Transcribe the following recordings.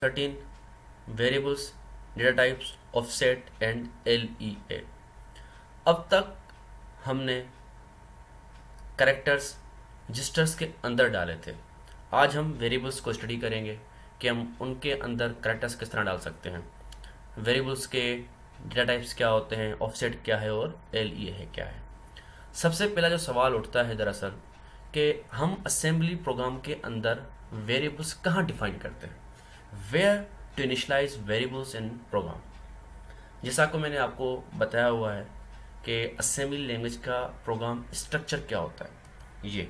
13 variables, data types, offset and LEA. अब तक हमने कैरेक्टर्स रजिस्टर्स के अंदर डाले थे। आज हम वेरिएबल्स को स्टडी करेंगे कि हम उनके अंदर कैरेक्टर्स किस तरह डाल सकते हैं। वेरिएबल्स के डेटा टाइप्स क्या होते हैं, ऑफसेट क्या है और एलईए है क्या है। सबसे पहला जो सवाल उठता है दरअसल कि हम असेंबली प्रोग्राम के अंदर वेरिएबल्स कहाँ डिफाइन करते हैं, where to initialize variables in program. जैसा को मैंने आपको बताया हुआ है कि असेंबली लैंग्वेज का प्रोग्राम स्ट्रक्चर क्या होता है। ये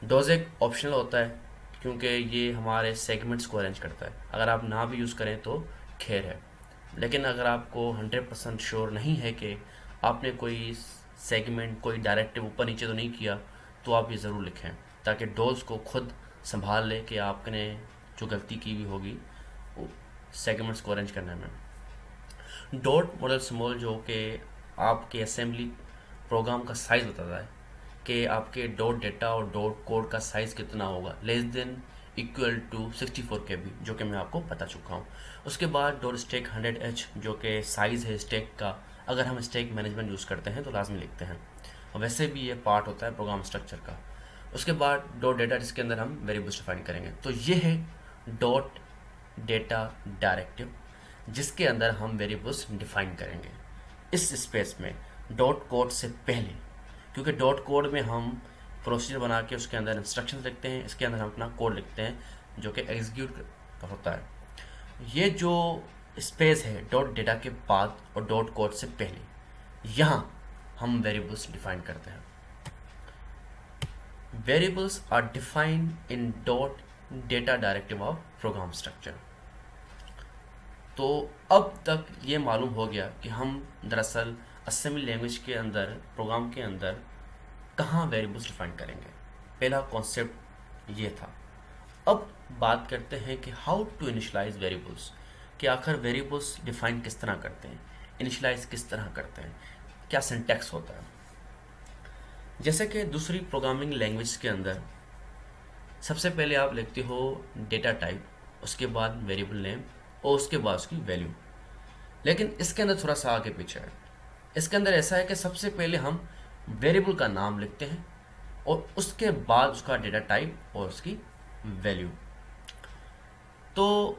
डॉज एक ऑप्शनल होता है क्योंकि ये हमारे सेगमेंट्स को अरेंज करता है। अगर आप ना भी यूज़ करें तो खैर है, लेकिन अगर आपको 100% श्योर नहीं है कि आपने कोई सेगमेंट, कोई डायरेक्टिव ऊपर नीचे तो नहीं किया, तो आप ये ज़रूर लिखें ताकि डॉज को खुद संभाल ले कि आपने जो गलती की हुई होगी सेगमेंट्स को अरेंज करने में। डॉट मॉडल स्मॉल जो कि आपके असेंबली प्रोग्राम का साइज़ बताता है कि आपके डॉट डेटा और डॉट कोड का साइज़ कितना होगा, less than equal to 64 KB, जो कि मैं आपको बता चुका हूँ। उसके बाद डॉट स्टैक 100H जो कि साइज़ है स्टैक का। अगर हम स्टैक मैनेजमेंट यूज़ करते हैं तो लाजमी लिखते हैं, और वैसे भी ये पार्ट होता है प्रोग्राम स्ट्रक्चर का। उसके बाद डॉट डेटा जिसके अंदर हम वेरिएबल्स डिफाइन करेंगे। तो ये है डॉट डेटा डायरेक्टिव जिसके अंदर हम वेरिएबल्स डिफाइन करेंगे इस स्पेस में डॉट कोड से पहले, क्योंकि डॉट कोड में हम प्रोसीजर बना के उसके अंदर इंस्ट्रक्शंस लिखते हैं, इसके अंदर हम अपना कोड लिखते हैं जो कि एग्जीक्यूट होता है। ये जो स्पेस है डॉट डेटा के बाद और डॉट कोड से पहले, यहाँ हम वेरिएबल्स डिफाइन करते हैं। Variables are defined in dot data directive of program structure. तो अब तक ये मालूम हो गया कि हम दरअसल असेंबली लैंग्वेज के अंदर, प्रोग्राम के अंदर कहाँ वेरिएबल्स डिफाइन करेंगे। पहला कॉन्सेप्ट ये था। अब बात करते हैं कि हाउ टू इनिशलाइज वेरिएबल्स, कि आखिर वेरिएबल्स डिफाइन किस तरह करते हैं, इनिशलाइज किस तरह करते हैं, क्या सिंटैक्स होता है। जैसे कि दूसरी प्रोग्रामिंग लैंग्वेज के अंदर सबसे पहले आप लिखते हो डेटा टाइप, उसके बाद वेरिएबल नेम और उसके बाद उसकी वैल्यू। लेकिन इसके अंदर थोड़ा सा आगे पीछे है। इसके अंदर ऐसा है कि सबसे पहले हम वेरिएबल का नाम लिखते हैं और उसके बाद उसका डेटा टाइप और उसकी वैल्यू। तो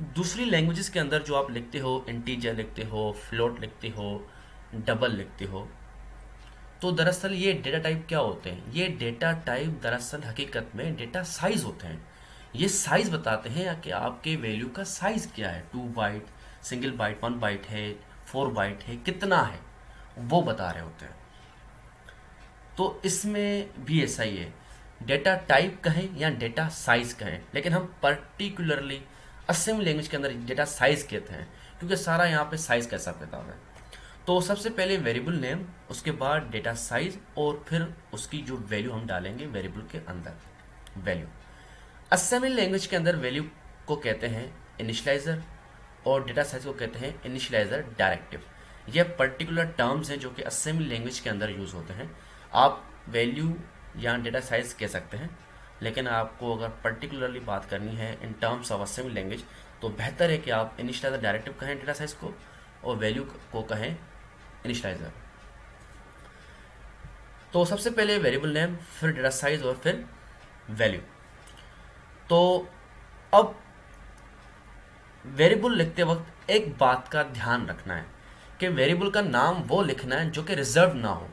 दूसरी लैंग्वेजेस के अंदर जो आप लिखते हो, इंटीजर लिखते हो, फ्लोट लिखते हो, डबल लिखते हो, तो दरअसल ये डेटा टाइप क्या होते हैं। ये डेटा टाइप दरअसल हकीकत में डेटा साइज होते हैं। ये साइज बताते हैं कि आपके वैल्यू का साइज क्या है, 2 बाइट, सिंगल बाइट, 1 बाइट है, 4 बाइट है, कितना है, वो बता रहे होते हैं। तो इसमें भी ऐसा ही है, डेटा टाइप कहें या डेटा साइज कहें, लेकिन हम पर्टिकुलरली असेंबली लैंग्वेज के अंदर डेटा साइज कहते हैं क्योंकि सारा यहाँ पे साइज का हिसाब किताब है। तो सबसे पहले वेरिएबल नेम, उसके बाद डेटा साइज और फिर उसकी जो वैल्यू हम डालेंगे वेरिएबल के अंदर वैल्यू। असेंबली लैंग्वेज के अंदर वैल्यू को कहते हैं इनिशियलाइजर और डेटा साइज को कहते हैं इनिशियलाइजर डायरेक्टिव। यह पर्टिकुलर टर्म्स हैं जो कि असेंबली लैंग्वेज के अंदर यूज़ होते हैं। आप वैल्यू या डेटा साइज कह सकते हैं, लेकिन आपको अगर पर्टिकुलरली बात करनी है in terms of assembly language तो बेहतर है कि आप इनिशियलाइजर डायरेक्टिव कहें डेटा साइज को, और वैल्यू को कहें इनिशियलाइजर। तो सबसे पहले वेरिएबल नेम, फिर डेटा साइज और फिर वैल्यू। तो अब वेरिएबल लिखते वक्त एक बात का ध्यान रखना है कि वेरिएबल का नाम वो लिखना है जो कि रिजर्व ना हो।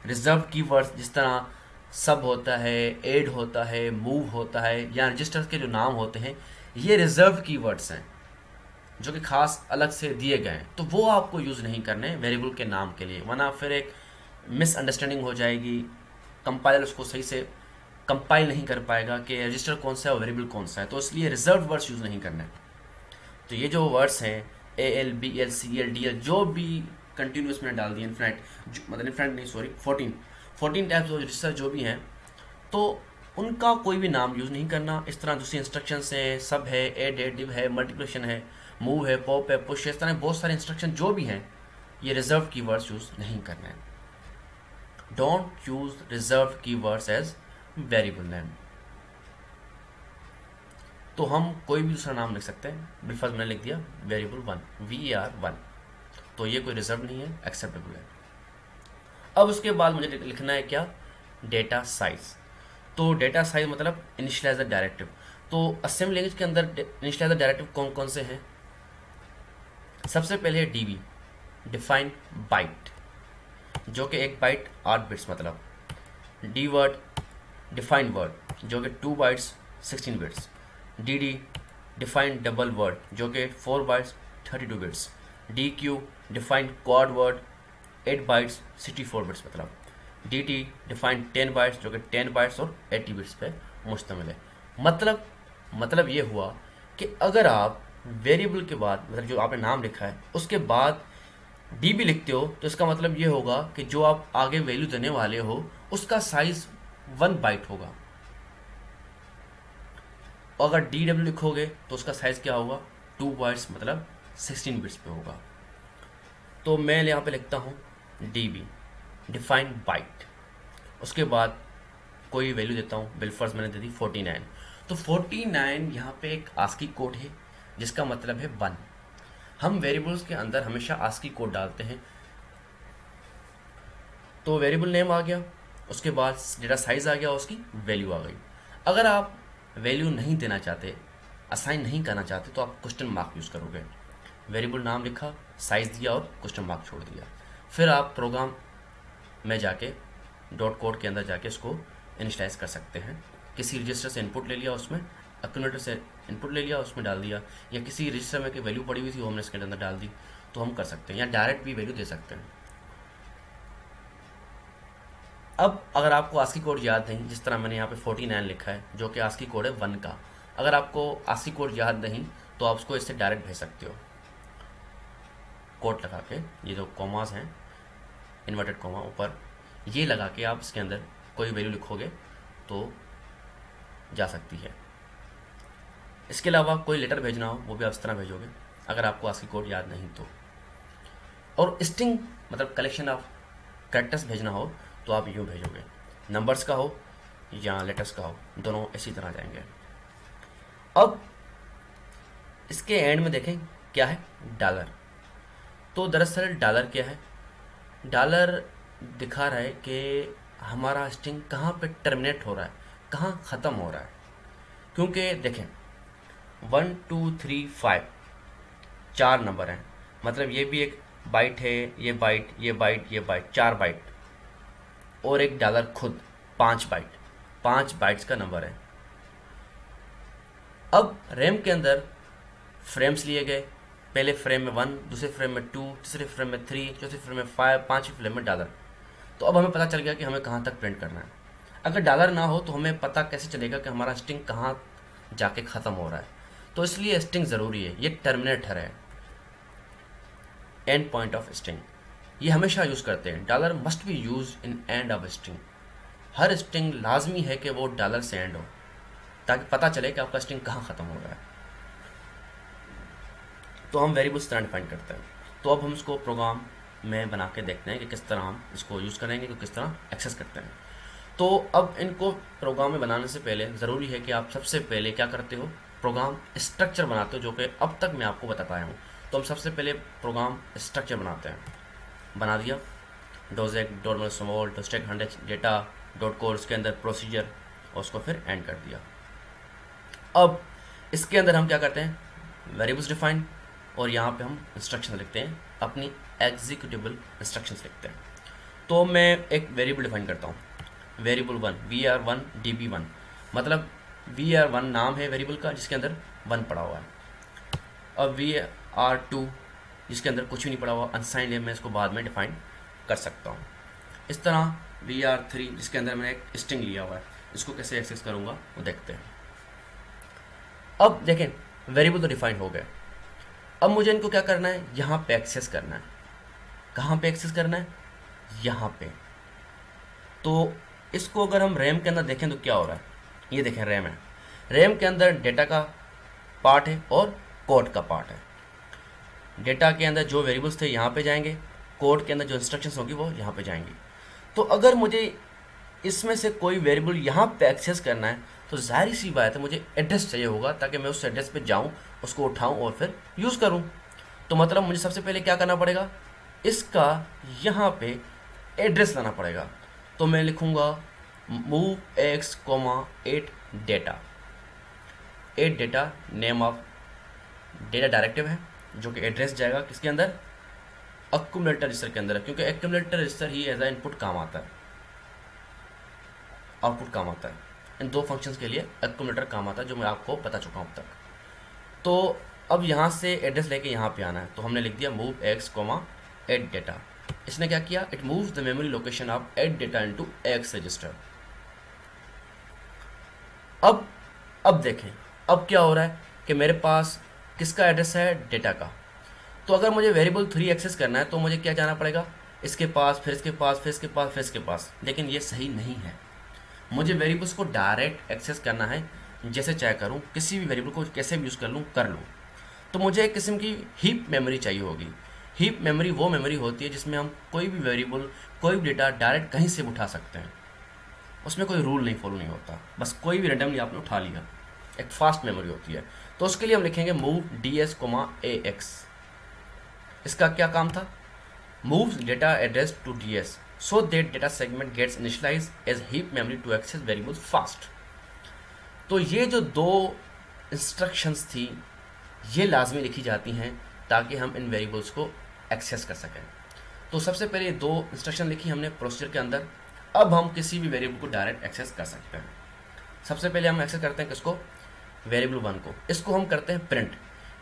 रिजर्व कीवर्ड्स जिस तरह सब होता है, एड होता है, मूव होता है, या रजिस्टर्स के जो नाम होते हैं, ये रिजर्व कीवर्ड्स हैं जो कि खास अलग से दिए गए हैं। तो वो आपको यूज़ नहीं करने वेरिएबल के नाम के लिए, वरना फिर एक मिसअंडरस्टैंडिंग हो जाएगी। कंपाइलर उसको सही से कंपाइल नहीं कर पाएगा कि रजिस्टर कौन सा है और वेरिएबल कौन सा है। तो इसलिए रिजर्व वर्ड्स यूज़ नहीं करने। तो ये जो वर्ड्स हैं AL, BL, CL, DL, जो भी कंटिन्यूस मैंने डाल दिए, इन्फिनाइट, मतलब इन्फिनाइट नहीं, सॉरी, 14 टाइप्स ऑफ रजिस्टर जो भी हैं, तो उनका कोई भी नाम यूज़ नहीं करना। इस तरह दूसरी इंस्ट्रक्शंस हैं, सब है, एड है, डिव है, मल्टीप्लिकेशन है, मूव है, पॉप है, पुश है, इस तरह बहुत सारे इंस्ट्रक्शन जो भी हैं, ये रिजर्व कीवर्ड्स यूज़ नहीं करना है। Don't use reserve keywords as variable name. तो हम कोई भी दूसरा नाम लिख सकते हैं। बिलफर्ज मैंने लिख दिया वेरिएबल 1, var1, तो ये कोई रिजर्व नहीं है, एक्सेप्टेबल है। अब उसके बाद मुझे लिखना है क्या, डेटा साइज। तो डेटा साइज मतलब इनिशियलाइजर डायरेक्टिव। तो असेंबली लैंग्वेज के अंदर इनिशियलाइजर डायरेक्टिव कौन कौन से हैं? सबसे पहले है डीबी, डिफाइन बाइट, जो कि 1 बाइट 8 बिट्स मतलब। डी वर्ड, डिफाइन वर्ड, जो कि 2 bytes 16 bits. D define double word, जो कि 4 bytes 32 bits. D Q define quad word, 8 bytes 64 bits मतलब। डी टी डिफाइन 10 बाइट्स, जो कि 10 बाइट्स और 80 बिट्स पे मुश्तमिल है। मतलब ये हुआ कि अगर आप वेरिएबल के बाद, मतलब जो आपने नाम लिखा है उसके बाद डीबी लिखते हो, तो इसका मतलब ये होगा कि जो आप आगे वैल्यू देने वाले हो उसका साइज 1 बाइट होगा। और अगर डी डब्ल्यू लिखोगे तो उसका साइज क्या होगा, 2 बाइट्स मतलब 16 बिट्स पे होगा। तो मैं यहाँ पे लिखता हूँ डीबी, डिफाइन बाइट, उसके बाद कोई वैल्यू देता हूँ। बिलफर्ज मैंने दे दी 49। तो 49 यहाँ पे एक आस्की कोड है जिसका मतलब है 1। हम वेरिएबल्स के अंदर हमेशा आस्की कोड डालते हैं। तो वेरिएबल नेम आ गया, उसके बाद डेटा साइज आ गया, उसकी वैल्यू आ गई। अगर आप वैल्यू नहीं देना चाहते, असाइन नहीं करना चाहते, तो आप क्वेश्चन मार्क यूज़ करोगे। वेरिएबल नाम लिखा, साइज दिया और क्वेश्चन मार्क छोड़ दिया। फिर आप प्रोग्राम में जाके डॉट कोड के अंदर जाके इसको इनिशियलाइज कर सकते हैं। किसी रजिस्टर से इनपुट ले लिया, उसमें एक्यूमुलेटर से इनपुट ले लिया, उसमें डाल दिया, या किसी रजिस्टर में की वैल्यू पड़ी हुई थी वो हमने इसके अंदर डाल दी, तो हम कर सकते हैं, या डायरेक्ट भी वैल्यू दे सकते हैं। अब अगर आपको आस्की कोड याद नहीं, जिस तरह मैंने यहाँ पे 49 लिखा है जो कि आस्की कोड है 1 का, अगर आपको आस्की कोड याद नहीं तो आप उसको इससे डायरेक्ट भेज सकते हो। कोड लगा के, ये जो कॉमास हैं, इन्वर्टेड कॉमा ऊपर, ये लगा के आप इसके अंदर कोई वैल्यू लिखोगे तो जा सकती है। इसके अलावा कोई लेटर भेजना हो वो भी आप इस तरह भेजोगे अगर आपको आस्की कोड याद नहीं तो। और स्ट्रिंग मतलब कलेक्शन ऑफ कैरेक्टर्स भेजना हो तो आप यूँ भेजोगे, नंबर्स का हो या लेटर्स का हो, दोनों इसी तरह जाएंगे। अब इसके एंड में देखें क्या है, डॉलर। तो दरअसल डॉलर क्या है, डॉलर दिखा रहा है कि हमारा स्ट्रिंग कहाँ पे टर्मिनेट हो रहा है, कहाँ ख़त्म हो रहा है। क्योंकि देखें 1 2 3 5 4 नंबर हैं, मतलब ये भी एक बाइट है, ये बाइट, ये बाइट, ये बाइट, 4 बाइट, और एक डॉलर खुद 5 बाइट, 5 बाइट्स का नंबर है। अब रैम के अंदर फ्रेम्स लिए गए, पहले फ्रेम में 1, दूसरे फ्रेम में 2, तीसरे फ्रेम में 3, चौथे फ्रेम में 5, पाँचवें फ्रेम में डॉलर। तो अब हमें पता चल गया कि हमें कहाँ तक प्रिंट करना है। अगर डॉलर ना हो तो हमें पता कैसे चलेगा कि हमारा स्ट्रिंग कहाँ जाके ख़त्म हो रहा है। तो इसलिए स्ट्रिंग ज़रूरी है, ये टर्मिनेटर है, एंड पॉइंट ऑफ स्ट्रिंग, ये हमेशा यूज़ करते हैं। Dollar must be use in end of string, her string लाजमी है कि वो डॉलर से एंड हो ताकि पता चले कि आपका स्ट्रिंग कहाँ ख़त्म हो रहा है। तो हम वेरिएबल्स तरह डिफाइन करते हैं। तो अब हम इसको प्रोग्राम में बना के देखते हैं कि किस तरह हम इसको यूज़ करेंगे, तो किस तरह एक्सेस करते हैं। तो अब इनको प्रोग्राम में बनाने से पहले ज़रूरी है कि आप सबसे पहले क्या करते हो, प्रोग्राम स्ट्रक्चर बनाते हो, जो कि अब तक मैं आपको बताता आया हूँ। तो हम सबसे पहले प्रोग्राम स्ट्रक्चर बनाते हैं। बना दिया डॉजेक डॉट में small dot stack 100 data dot code, उसके अंदर प्रोसीजर, और उसको फिर एंड कर दिया। अब इसके अंदर हम क्या करते हैं, वेरिएबल्स डिफाइन, और यहाँ पे हम इंस्ट्रक्शन लिखते हैं, अपनी एग्जीक्यूटेबल इंस्ट्रक्शंस लिखते हैं। तो मैं एक वेरिएबल डिफाइन करता हूँ, वेरिएबल 1 var1 db1, मतलब var1 नाम है वेरिएबल का जिसके अंदर 1 पड़ा हुआ है, और var2 जिसके अंदर कुछ भी नहीं पड़ा हुआ, अनसाइंड है, मैं इसको बाद में डिफाइन कर सकता हूँ। इस तरह var3 जिसके अंदर मैंने एक स्ट्रिंग लिया हुआ है, इसको कैसे एक्सेस करूँगा वो देखते हैं। अब देखें वेरिएबल तो डिफाइन हो गए, अब मुझे इनको क्या करना है, यहाँ पे एक्सेस करना है। कहाँ पे एक्सेस करना है, यहाँ पे। तो इसको अगर हम रैम के अंदर देखें तो क्या हो रहा है, ये देखें रैम है, रैम के अंदर डेटा का पार्ट है और कोड का पार्ट है। डेटा के अंदर जो वेरिएबल्स थे यहाँ पे जाएंगे, कोड के अंदर जो इंस्ट्रक्शंस होगी वो यहाँ पे जाएंगी। तो अगर मुझे इसमें से कोई वेरिएबल यहाँ पे एक्सेस करना है तो जाहिर सी बात है मुझे एड्रेस चाहिए होगा ताकि मैं उस एड्रेस पे जाऊँ, उसको उठाऊँ और फिर यूज़ करूँ। तो मतलब मुझे सबसे पहले क्या करना पड़ेगा, इसका यहाँ पे एड्रेस लाना पड़ेगा। तो मैं लिखूँगा move X comma 8 data. 8 data name of data directive है, जो कि एड्रेस जाएगा किसके अंदर, अक्यूमुलेटर रजिस्टर के अंदर है, क्योंकि अक्यूमुलेटर रजिस्टर ही एज ए इनपुट काम आता है, आउटपुट काम आता है। इन दो फंक्शंस के लिए अक्यूमुलेटर काम आता है, जो मैं आपको बता चुका हूँ अब तक। तो अब यहाँ से एड्रेस लेके यहाँ पे आना है, तो हमने लिख दिया मूव एक्स कोमा 8 डेटा। इसने क्या किया, it moves the memory location of 8 data into x register. अब देखें, अब क्या हो रहा है कि मेरे पास किसका एड्रेस है, डेटा का। तो अगर मुझे वेरिएबल 3 एक्सेस करना है तो मुझे क्या जाना पड़ेगा, इसके पास, फिर इसके पास, फिर इसके पास, फिर इसके पास। लेकिन ये सही नहीं है। मुझे वेरिएबल्स को डायरेक्ट एक्सेस करना है, जैसे चाहे करूँ, किसी भी वेरिएबल को कैसे भी यूज़ कर लूँ। तो मुझे एक किस्म की हीप मेमोरी चाहिए होगी। हीप मेमोरी वो मेमोरी होती है जिसमें हम कोई भी वेरिएबल, कोई भी डेटा डायरेक्ट कहीं से भी उठा सकते हैं। उसमें कोई रूल नहीं फॉलो नहीं होता, बस कोई भी रैंडमली आपने उठा लिया। एक फास्ट मेमोरी होती है। तो उसके लिए हम लिखेंगे move D S comma A X. इसका क्या काम था, moves data address to D S so that data segment gets initialize as heap memory to access variables fast. तो ये जो दो इंस्ट्रक्शंस थी ये लाजमी लिखी जाती हैं ताकि हम इन वेरिएबल्स को एक्सेस कर सकें। तो सबसे पहले दो इंस्ट्रक्शन लिखी हमने प्रोसीजर के अंदर। अब हम किसी भी वेरिएबल को डायरेक्ट एक्सेस कर सकते हैं। सबसे पहले हम एक्सेस करते हैं किसको, वेरिएबल 1 को। इसको हम करते हैं प्रिंट,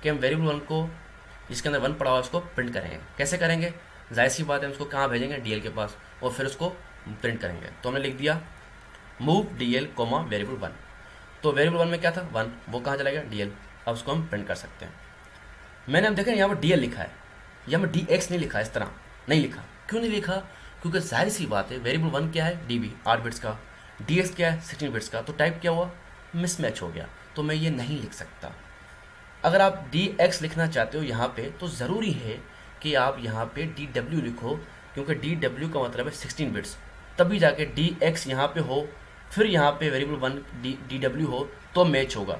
कि हम वेरिएबल 1 को जिसके अंदर 1 पड़ा हुआ उसको प्रिंट करेंगे। कैसे करेंगे, जाहिर सी बात है, हम उसको कहाँ भेजेंगे, डीएल के पास, और फिर उसको प्रिंट करेंगे। तो हमने लिख दिया मूव डीएल कोमा वेरिएबल 1। तो वेरिएबल 1 में क्या था, 1, वो कहाँ चला गया, डीएल। अब उसको हम प्रिंट कर सकते हैं। मैंने अब देखा यहाँ पर डीएल लिखा है, यहाँ पर डी एक्स नहीं लिखा, इस तरह नहीं लिखा। क्यों नहीं लिखा, क्योंकि जाहिर सी बात है वेरिएबल 1 क्या है, डीबी 8 बिट्स का, डी एक्स क्या है 16 बिट्स का। तो टाइप क्या हुआ, मिसमैच हो गया। तो मैं ये नहीं लिख सकता। अगर आप डी एक्स लिखना चाहते हो यहाँ पे, तो ज़रूरी है कि आप यहाँ पे डी डब्ल्यू लिखो, क्योंकि डी डब्ल्यू का मतलब है 16 बिट्स। तभी जाके डी एक्स यहाँ पे हो, फिर यहाँ पे वेरिएबल 1 डी डब्ल्यू हो तो मैच होगा,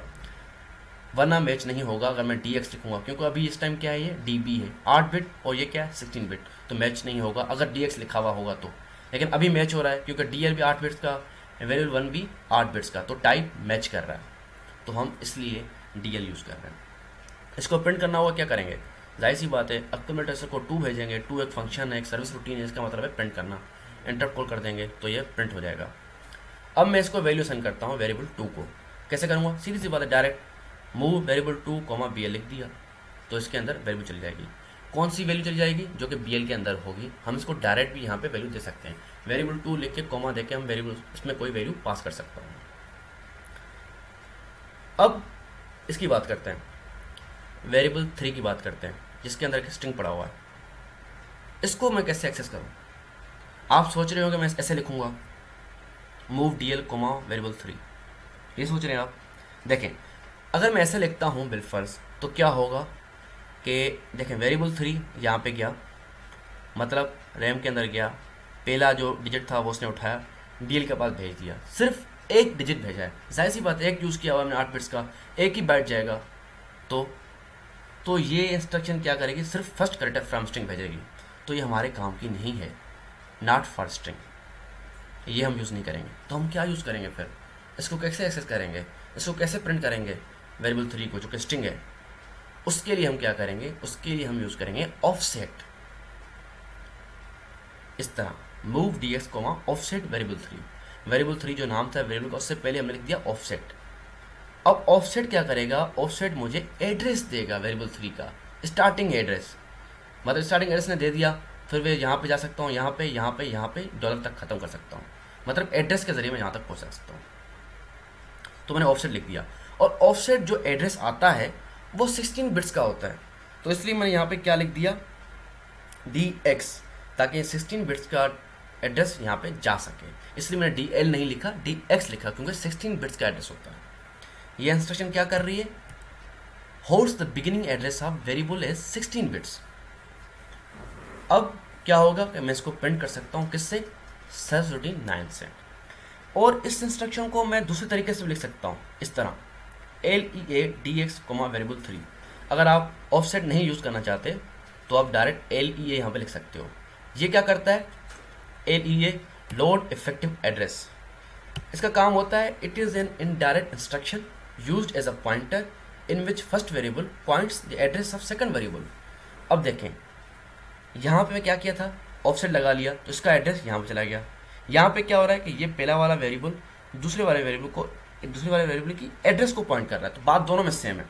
वरना मैच नहीं होगा अगर मैं डी एक्स लिखूँगा। क्योंकि अभी इस टाइम क्या है, ये डी बी है 8 बिट, और ये क्या है 16 बिट, तो मैच नहीं होगा अगर डी एक्स लिखा हुआ होगा तो। लेकिन अभी मैच हो रहा है क्योंकि डी एल भी 8 बिट्स का, वेरिएबल 1 भी 8 बिट्स का, तो टाइप मैच कर रहा है, तो हम इसलिए डी एल यूज़ कर रहे हैं। इसको प्रिंट करना होगा, क्या करेंगे, जाहिर सी बात है अक्यूमुलेटर को 2 भेजेंगे। 2 एक फंक्शन है, एक सर्विस रूटीन है, इसका मतलब है प्रिंट करना। एंटर कॉल कर देंगे तो ये प्रिंट हो जाएगा। अब मैं इसको वैल्यू सेंड करता हूँ वेरिएबल 2 को। कैसे करूँगा, सीधी सी बात है, direct move variable 2 comma B L लिख दिया, तो इसके अंदर वैल्यू चली जाएगी। कौन सी वैल्यू चली जाएगी, जो कि बी एल के अंदर होगी। हम इसको डायरेक्ट भी यहाँ पे वैल्यू दे सकते हैं। वेरिएबल 2 लिख के कोमा दे के हम वेरिएबल इसमें कोई वैल्यू पास कर सकता हूँ। अब इसकी बात करते हैं, वेरिएबल 3 की बात करते हैं, जिसके अंदर एक स्ट्रिंग पड़ा हुआ है। इसको मैं कैसे एक्सेस करूँ, आप सोच रहे हो कि मैं ऐसे लिखूँगा move D L comma variable 3, ये सोच रहे हैं आप। देखें, अगर मैं ऐसे लिखता हूँ बिलफर्ज, तो क्या होगा कि देखें वेरिएबल 3 यहाँ पे गया, मतलब रैम के अंदर गया, पहला जो डिजिट था वो उसने उठाया, डीएल के पास भेज दिया, सिर्फ एक डिजिट भेजा है। जाहिर सी बात है, एक यूज़ किया हुआ हमने 8 बिट्स का, एक ही बाइट जाएगा। तो ये इंस्ट्रक्शन क्या करेगी, सिर्फ फर्स्ट कैरेक्टर फ्रॉम स्ट्रिंग भेजेगी। तो ये हमारे काम की नहीं है, नॉट फॉर स्ट्रिंग, ये हम यूज़ नहीं करेंगे। तो हम क्या यूज़ करेंगे फिर, इसको कैसे एक्सेस करेंगे, इसको कैसे प्रिंट करेंगे वेरिएबल 3 को, जो कि स्ट्रिंग है। उसके लिए हम क्या करेंगे, उसके लिए हम यूज़ करेंगे ऑफसेट। इस तरह move D X comma offset variable 3। Variable 3 जो नाम था वेरिएबल का, उससे पहले हमने लिख दिया ऑफसेट। अब ऑफसेट क्या करेगा, ऑफसेट मुझे एड्रेस देगा वेरिएबल 3 का, स्टार्टिंग एड्रेस। मतलब स्टार्टिंग एड्रेस ने दे दिया, फिर मैं यहाँ पे जा सकता हूँ, यहाँ पे, यहाँ पे, यहाँ पे डॉलर तक ख़त्म कर सकता हूँ। मतलब एड्रेस के ज़रिए मैं यहाँ तक पहुँच सकता हूँ। तो मैंने ऑफसेट लिख दिया, और ऑफसेट जो एड्रेस आता है वो 16 बिट्स का होता है। तो इसलिए मैंने यहाँ पे क्या लिख दिया, डी एक्स, ताकि 16 बिट्स का एड्रेस यहाँ पे जा सके। इसलिए मैंने डी एल नहीं लिखा, डी एक्स लिखा, क्योंकि 16 बिट्स का एड्रेस होता है। ये इंस्ट्रक्शन क्या कर रही है, holds the beginning address of variable as 16 bits. अब क्या होगा कि मैं इसको प्रिंट कर सकता हूँ किससे, सर्विस रूटीन 9 से। और इस इंस्ट्रक्शन को मैं दूसरे तरीके से भी लिख सकता हूँ, इस तरह LEA DX वेरिएबल 3। अगर आप ऑफसेट नहीं यूज़ करना चाहते तो आप डायरेक्ट LEA यहाँ पे लिख सकते हो। ये क्या करता है? LEA load effective address. इसका काम होता है, it is an indirect instruction used as a pointer in which first variable points the address of second variable. अब देखें, यहाँ पे मैं क्या किया था, ऑफसेट लगा लिया तो इसका एड्रेस यहाँ पे चला गया। यहाँ पे क्या हो रहा है कि ये पहला वाला वेरिएबल दूसरे वाले वेरिएबल की एड्रेस को पॉइंट कर रहा है। तो बात दोनों में सेम है,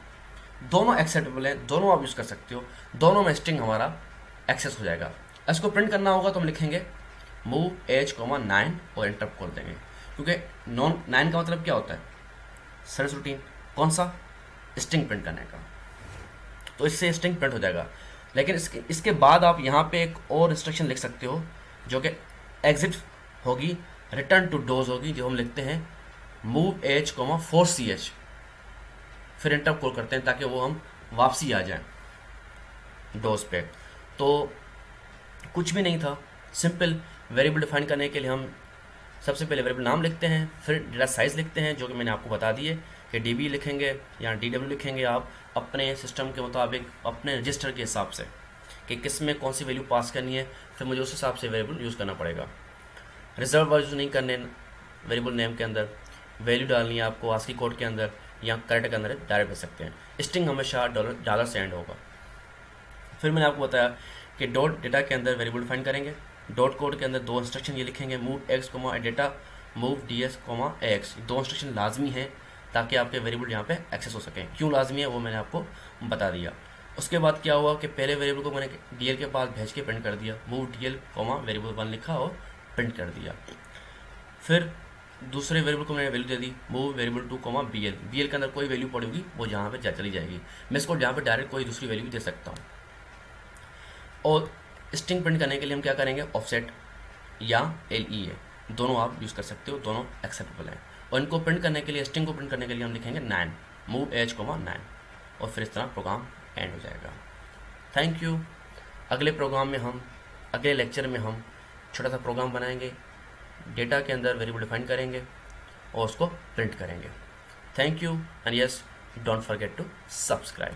दोनों एक्सेप्टेबल है, दोनों आप यूज़ कर सकते हो, दोनों में स्ट्रिंग हमारा एक्सेस हो जाएगा। इसको प्रिंट करना होगा तो हम लिखेंगे मूव एज 9 और एंटर खोल देंगे, क्योंकि 9 का मतलब क्या होता है? Search routine. कौन सा? स्ट्रिंग प्रिंट करने का। तो इससे स्ट्रिंग प्रिंट हो जाएगा। लेकिन इसके बाद आप यहाँ पे एक और इंस्ट्रक्शन लिख सकते हो जो कि एग्जिट होगी, रिटर्न टू डोज होगी, जो हम लिखते हैं मूव एज 4CH, फिर एंटर कॉल करते हैं ताकि वो हम वापसी आ जाएं डोज पे। तो कुछ भी नहीं था, सिंपल वेरिएबल डिफाइन करने के लिए हम सबसे पहले वेरिएबल नाम लिखते हैं, फिर डेटा साइज़ लिखते हैं जो कि मैंने आपको बता दिए कि DB लिखेंगे या DW लिखेंगे आप अपने सिस्टम के मुताबिक, अपने रजिस्टर के हिसाब से कि किस में कौन सी वैल्यू पास करनी है, फिर मुझे उस हिसाब से वेरिएबल यूज़ करना पड़ेगा। रिजर्व यूज़ नहीं करने वेरिएबल नेम के अंदर, वैल्यू डालनी है आपको आस्की कोड के अंदर या करेक्ट के अंदर डायरेक्ट भेज सकते हैं। स्ट्रिंग हमेशा डॉलर से एंड होगा। फिर मैंने आपको बताया कि डॉट डेटा के अंदर वेरिएबल डिफाइन करेंगे, डॉट कोड के अंदर दो इंस्ट्रक्शन ये लिखेंगे, move x data, move DS AX। दो इंस्ट्रक्शन लाजमी हैं ताकि आपके वेरिएबल यहाँ पे एक्सेस हो सकें। क्यों लाजमी है वो मैंने आपको बता दिया। उसके बाद क्या हुआ कि पहले वेरिएबल को मैंने DL के पास भेज के प्रिंट कर दिया, मूव DL वेरिएबल 1 लिखा और प्रिंट कर दिया। फिर दूसरे वेरिएबल को मैंने वैल्यू दे दी, मूव वेरिएबल 2 BL। BL के अंदर कोई वैल्यू पड़ी होगी वो जहाँ पे चली जाएगी। मैं इसको यहाँ पे डायरेक्ट कोई दूसरी वैल्यू दे सकता हूँ। और स्ट्रिंग प्रिंट करने के लिए हम क्या करेंगे, ऑफसेट या LEA दोनों आप यूज़ कर सकते हो, दोनों एक्सेप्टेबल हैं। और इनको प्रिंट करने के लिए, स्ट्रिंग को प्रिंट करने के लिए हम लिखेंगे 9, मूव एज 9, और फिर इस तरह प्रोग्राम एंड हो जाएगा। Thank you. अगले लेक्चर में हम छोटा सा प्रोग्राम बनाएंगे, डेटा के अंदर वेरिएबल डिफाइन करेंगे और उसको प्रिंट करेंगे। Thank you and yes, don't forget to subscribe.